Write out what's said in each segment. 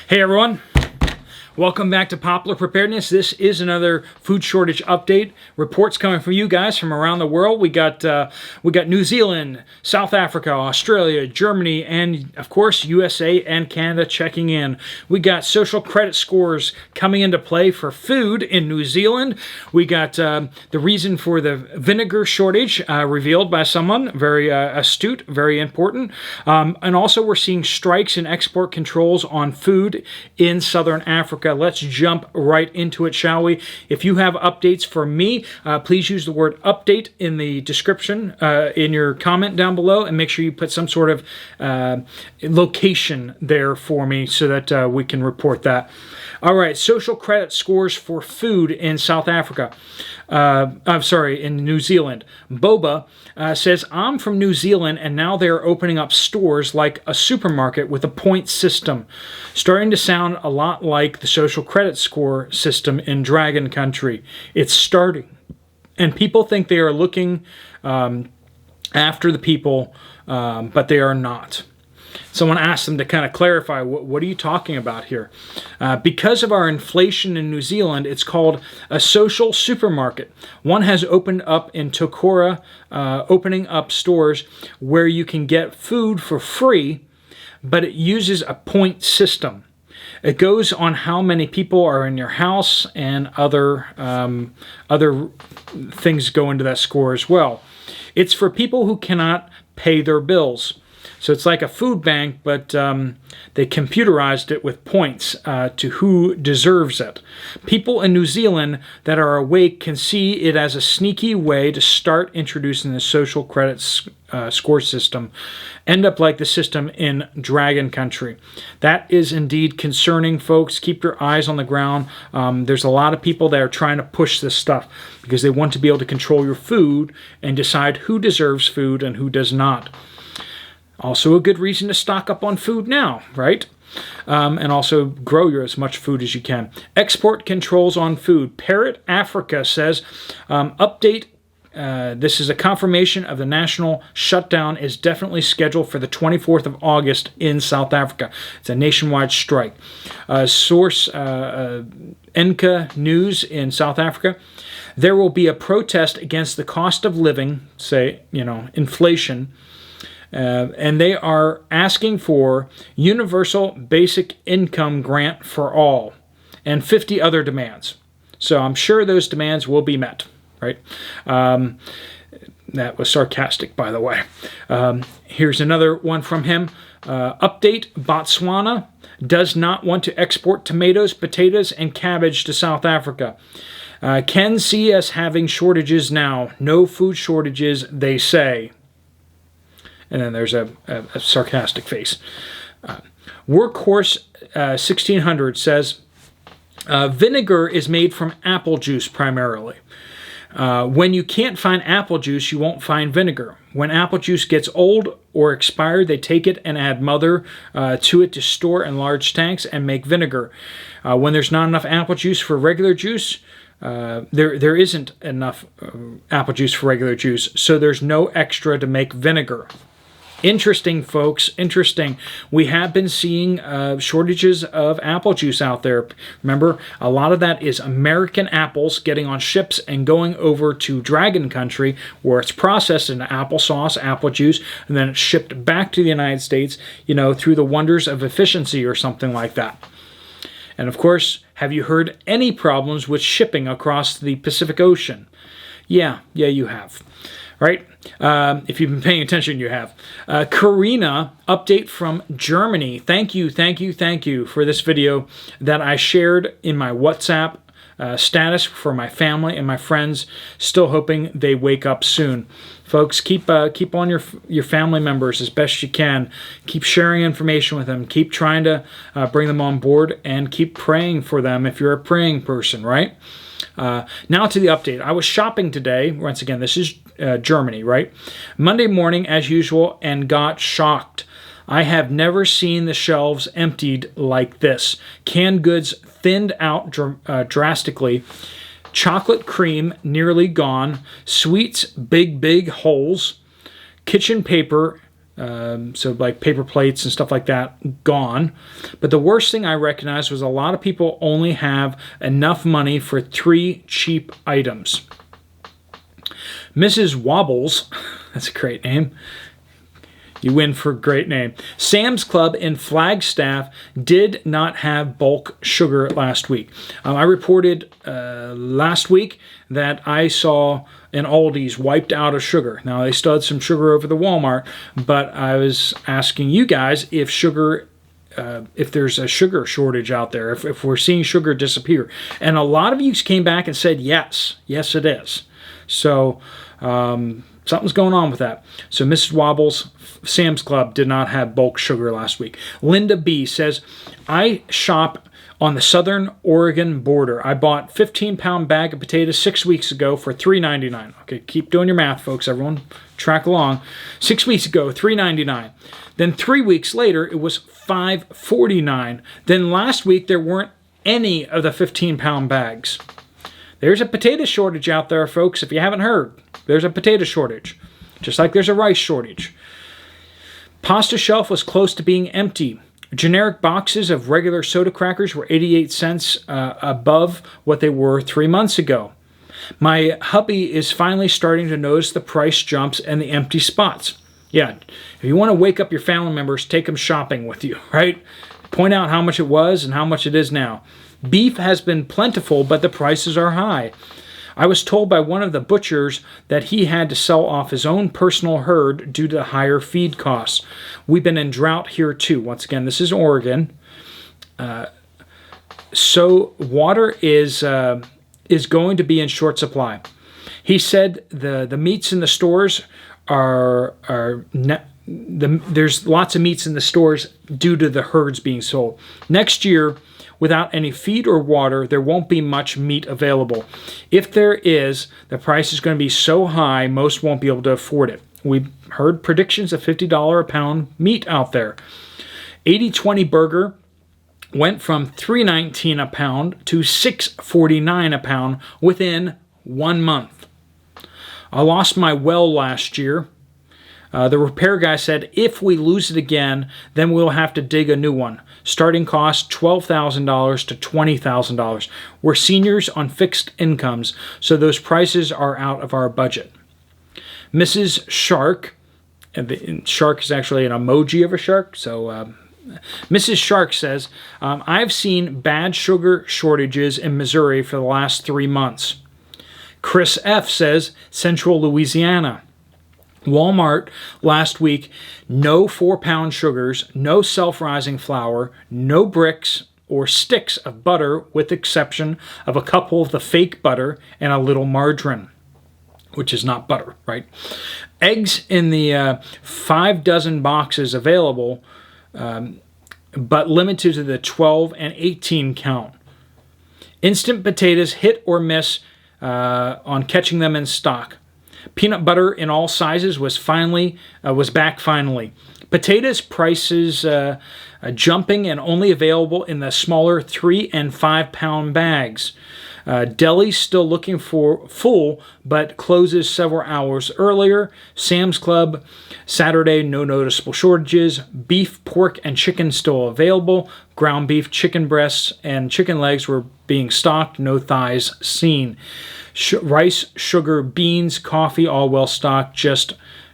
Hey everyone, welcome back to Poplar Preparedness. This is another food shortage update. Reports coming from you guys from around the world. We got New Zealand, South Africa, Australia, Germany, and of course USA and Canada checking in. We got social credit scores coming into play for food in New Zealand. We got the reason for the vinegar shortage revealed by someone very astute, very important. And also we're seeing strikes and export controls on food in Southern Africa. Let's jump right into it, shall we? If you have updates for me, please use the word update in the description in your comment down below, and make sure you put some sort of location there for me so that we can report that. All right, social credit scores for food in South Africa. I'm sorry, in New Zealand. Boba says, I'm from New Zealand, and now they're opening up stores like a supermarket with a point system. Starting to sound a lot like the social credit score system in Dragon Country. It's starting. And people think they are looking after the people, but they are not. Someone asked them to kind of clarify, what are you talking about here? Because of our inflation in New Zealand, it's called a social supermarket. One has opened up in Tokora, opening up stores where you can get food for free, but it uses a point system. It goes on how many people are in your house, and other things go into that score as well. It's for people who cannot pay their bills. So it's like a food bank, but they computerized it with points to who deserves it. People in New Zealand that are awake can see it as a sneaky way to start introducing the social credit score system, end up like the system in Dragon Country. That is indeed concerning, folks. Keep your eyes on the ground. There's a lot of people that are trying to push this stuff because they want to be able to control your food and decide who deserves food and who does not. Also a good reason to stock up on food now, right? And also grow as much food as you can. Export controls on food. Parrot Africa says, update, this is a confirmation of the national shutdown is definitely scheduled for the 24th of August in South Africa. It's a nationwide strike. Source, Enka News in South Africa. There will be a protest against the cost of living, say, inflation, and they are asking for universal basic income grant for all and 50 other demands. So I'm sure those demands will be met, right? That was sarcastic, by the way. Here's another one from him. Update, Botswana does not want to export tomatoes, potatoes, and cabbage to South Africa. Can see us having shortages now. No food shortages, they say. And then there's a sarcastic face. Workhorse 1600 says, vinegar is made from apple juice primarily. When you can't find apple juice, you won't find vinegar. When apple juice gets old or expired, they take it and add mother to it to store in large tanks and make vinegar. When there's not enough apple juice for regular juice, there isn't enough apple juice for regular juice, so there's no extra to make vinegar. Interesting, folks. Interesting. We have been seeing shortages of apple juice out there. Remember, a lot of that is American apples getting on ships and going over to Dragon Country, where it's processed into applesauce, apple juice, and then it's shipped back to the United States, through the wonders of efficiency or something like that. And of course, have you heard any problems with shipping across the Pacific Ocean? Yeah, you have. Right? If you've been paying attention, you have. Karina, update from Germany. Thank you for this video that I shared in my WhatsApp status for my family and my friends. Still hoping they wake up soon. Folks, keep on your family members as best you can. Keep sharing information with them. Keep trying to bring them on board, and keep praying for them if you're a praying person, right? Now to the update. I was shopping today. Once again, this is Germany, right? Monday morning, as usual, and got shocked. I have never seen the shelves emptied like this. Canned goods thinned out drastically. Chocolate cream nearly gone. Sweets, big holes. Kitchen paper So like paper plates and stuff like that, gone. But the worst thing I recognized was a lot of people only have enough money for 3 cheap items. Mrs. Wobbles, that's a great name. You win for a great name. Sam's Club in Flagstaff did not have bulk sugar last week. I reported last week that I saw an Aldi's wiped out of sugar. Now, they still had some sugar over the Walmart, but I was asking you guys if sugar, if there's a sugar shortage out there, if we're seeing sugar disappear. And a lot of you came back and said, yes, it is. So, something's going on with that. So Mrs. Wobble's Sam's Club did not have bulk sugar last week. Linda B says, I shop on the southern Oregon border. I bought 15-pound bag of potatoes 6 weeks ago for $3.99. Okay, keep doing your math, folks. Everyone track along. 6 weeks ago, $3.99. Then 3 weeks later, it was $5.49. Then last week, there weren't any of the 15-pound bags. There's a potato shortage out there, folks, if you haven't heard. There's a potato shortage, just like there's a rice shortage. Pasta shelf was close to being empty. Generic boxes of regular soda crackers were 88 cents above what they were 3 months ago. My hubby is finally starting to notice the price jumps and the empty spots. Yeah, if you want to wake up your family members, take them shopping with you, right? Point out how much it was and how much it is now. Beef has been plentiful, but the prices are high. I was told by one of the butchers that he had to sell off his own personal herd due to the higher feed costs. We've been in drought here too. Once again, this is Oregon. So water is going to be in short supply. He said the meats in the stores there's lots of meats in the stores due to the herds being sold. Next year, without any feed or water, there won't be much meat available. If there is, the price is going to be so high, most won't be able to afford it. We've heard predictions of $50 a pound meat out there. 80-20 burger went from $3.19 a pound to $6.49 a pound within 1 month. I lost my well last year. The repair guy said, if we lose it again, then we'll have to dig a new one. Starting cost $12,000 to $20,000. We're seniors on fixed incomes, so those prices are out of our budget. Mrs. Shark, and shark is actually an emoji of a shark, so Mrs. Shark says, I've seen bad sugar shortages in Missouri for the last 3 months. Chris F. says, Central Louisiana. Walmart last week, no 4-pound sugars, no self-rising flour, no bricks or sticks of butter with exception of a couple of the fake butter and a little margarine, which is not butter, right? Eggs in the 5 dozen boxes available, but limited to the 12 and 18 count. Instant potatoes hit or miss on catching them in stock. Peanut butter in all sizes was back finally. Potatoes prices jumping and only available in the smaller 3 and 5 pound bags. Deli's still looking for full, but closes several hours earlier. Sam's Club, Saturday, no noticeable shortages. Beef, pork, and chicken still available. Ground beef, chicken breasts, and chicken legs were being stocked. No thighs seen. Rice, sugar, beans, coffee, all well stocked,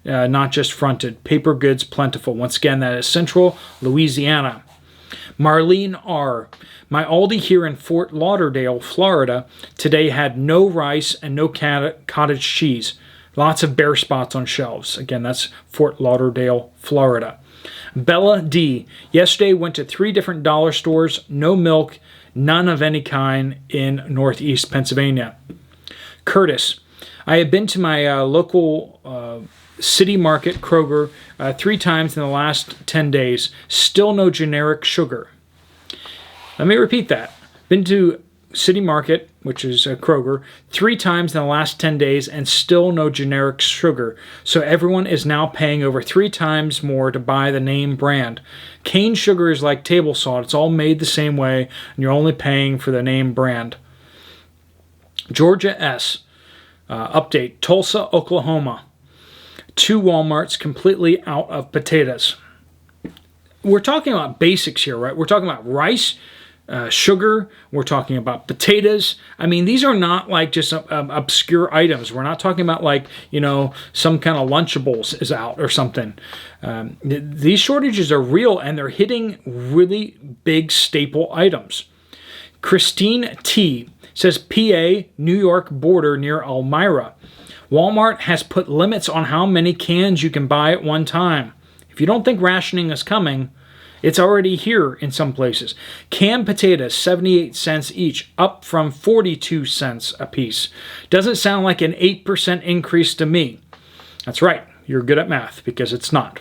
not just fronted. Paper goods plentiful. Once again, that is Central Louisiana. Marlene R. My Aldi here in Fort Lauderdale, Florida, today had no rice and no cottage cheese. Lots of bare spots on shelves. Again, that's Fort Lauderdale, Florida. Bella D. Yesterday went to 3 different dollar stores. No milk, none of any kind in Northeast Pennsylvania. Curtis. I have been to my local city market, Kroger, 3 times in the last 10 days. Still no generic sugar. Let me repeat that. Been to city market, which is Kroger, 3 times in the last 10 days and still no generic sugar. So everyone is now paying over 3 times more to buy the name brand. Cane sugar is like table salt. It's all made the same way, and you're only paying for the name brand. Georgia S. Update. Tulsa, Oklahoma. 2 Walmarts completely out of potatoes. We're talking about basics here, right? We're talking about rice, sugar. We're talking about potatoes. I mean, these are not like just obscure items. We're not talking about like, you know, some kind of Lunchables is out or something. These shortages are real, and they're hitting really big staple items. Christine T. says PA, New York border near Elmira. Walmart has put limits on how many cans you can buy at one time. If you don't think rationing is coming, it's already here in some places. Canned potatoes, 78 cents each, up from 42 cents a piece. Doesn't sound like an 8% increase to me. That's right, you're good at math, because it's not.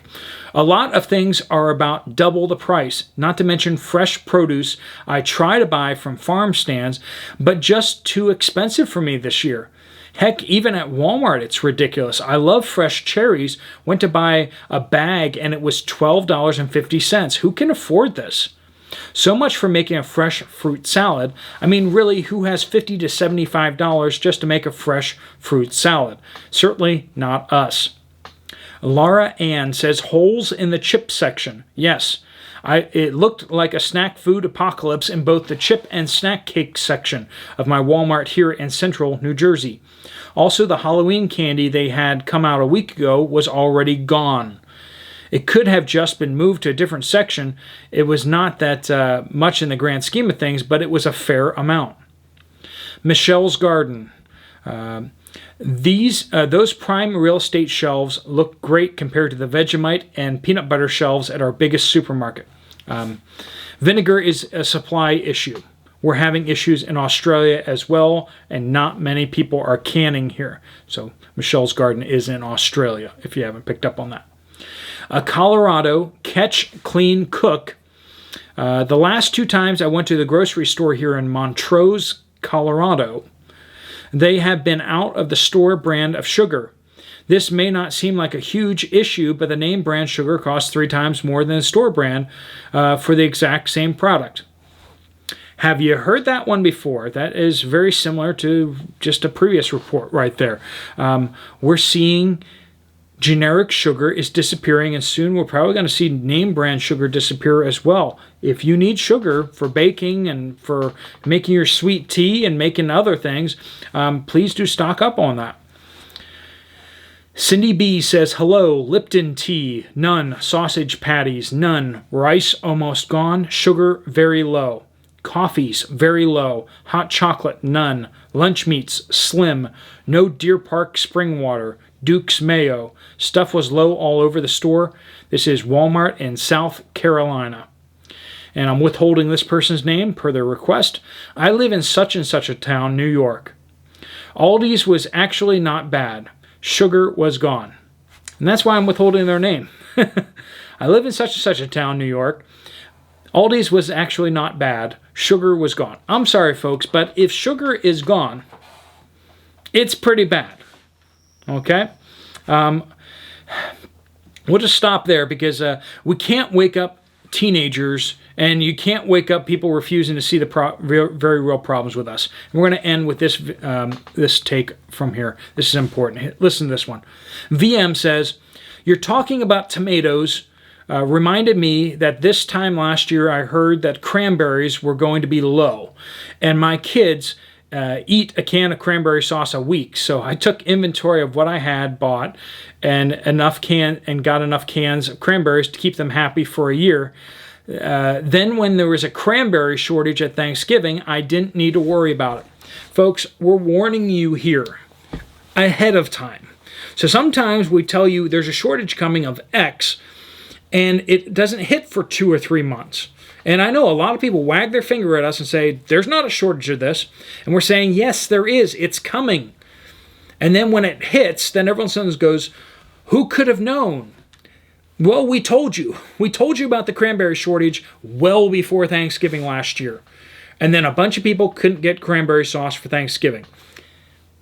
A lot of things are about double the price, not to mention fresh produce I try to buy from farm stands, but just too expensive for me this year. Heck, even at Walmart, it's ridiculous. I love fresh cherries. Went to buy a bag and it was $12.50. Who can afford this? So much for making a fresh fruit salad. I mean, really, who has $50 to $75 just to make a fresh fruit salad? Certainly not us. Laura Ann says holes in the chip section. Yes. It looked like a snack food apocalypse in both the chip and snack cake section of my Walmart here in central New Jersey. Also, the Halloween candy they had come out a week ago was already gone. It could have just been moved to a different section. It was not that much in the grand scheme of things, but it was a fair amount. Michelle's Garden. Those prime real estate shelves look great compared to the Vegemite and peanut butter shelves at our biggest supermarket. Vinegar is a supply issue. We're having issues in Australia as well, and not many people are canning here. So Michelle's Garden is in Australia, if you haven't picked up on that. Colorado, Catch, Clean, Cook. The last 2 times I went to the grocery store here in Montrose, Colorado, they have been out of the store brand of sugar. This may not seem like a huge issue, but the name brand sugar costs 3 times more than the store brand for the exact same product. Have you heard that one before? That is very similar to just a previous report right there. We're seeing generic sugar is disappearing, and soon we're probably going to see name brand sugar disappear as well. If you need sugar for baking and for making your sweet tea and making other things, please do stock up on that. Cindy B says, hello, Lipton tea, none. Sausage patties, none. Rice almost gone. Sugar, very low. Coffees, very low. Hot chocolate, none. Lunch meats, slim. No Deer Park spring water. Duke's mayo. Stuff was low all over the store. This is Walmart in South Carolina. And I'm withholding this person's name per their request. I live in such and such a town, New York. Aldi's was actually not bad. Sugar was gone. And that's why I'm withholding their name. I live in such and such a town, New York. Aldi's was actually not bad. Sugar was gone. I'm sorry, folks, but if sugar is gone, it's pretty bad. Okay? We'll just stop there because we can't wake up teenagers, and you can't wake up people refusing to see the very real problems with us. And we're going to end with this this take from here. This is important. Listen to this one. VM says, you're talking about tomatoes. Reminded me that this time last year I heard that cranberries were going to be low, and my kids eat a can of cranberry sauce a week. So I took inventory of what I had bought and got enough cans of cranberries to keep them happy for a year. Then when there was a cranberry shortage at Thanksgiving, I didn't need to worry about it. Folks, we're warning you here ahead of time. So sometimes we tell you there's a shortage coming of X, and it doesn't hit for 2 or 3 months. And I know a lot of people wag their finger at us and say, there's not a shortage of this. And we're saying, yes, there is. It's coming. And then when it hits, then everyone suddenly goes, who could have known? Well, we told you. We told you about the cranberry shortage well before Thanksgiving last year. And then a bunch of people couldn't get cranberry sauce for Thanksgiving.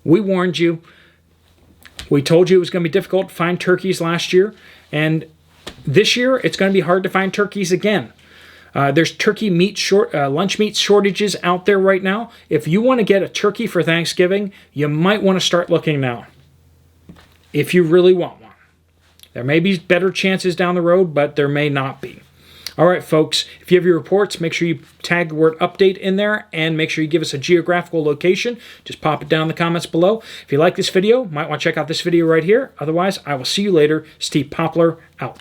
We warned you. We told you it was going to be difficult to find turkeys last year. And this year, it's going to be hard to find turkeys again. There's turkey meat lunch meat shortages out there right now. If you want to get a turkey for Thanksgiving, you might want to start looking now. If you really want one. There may be better chances down the road, but there may not be. All right, folks, if you have your reports, make sure you tag the word update in there and make sure you give us a geographical location. Just pop it down in the comments below. If you like this video, might want to check out this video right here. Otherwise, I will see you later. Steve Poplar, out.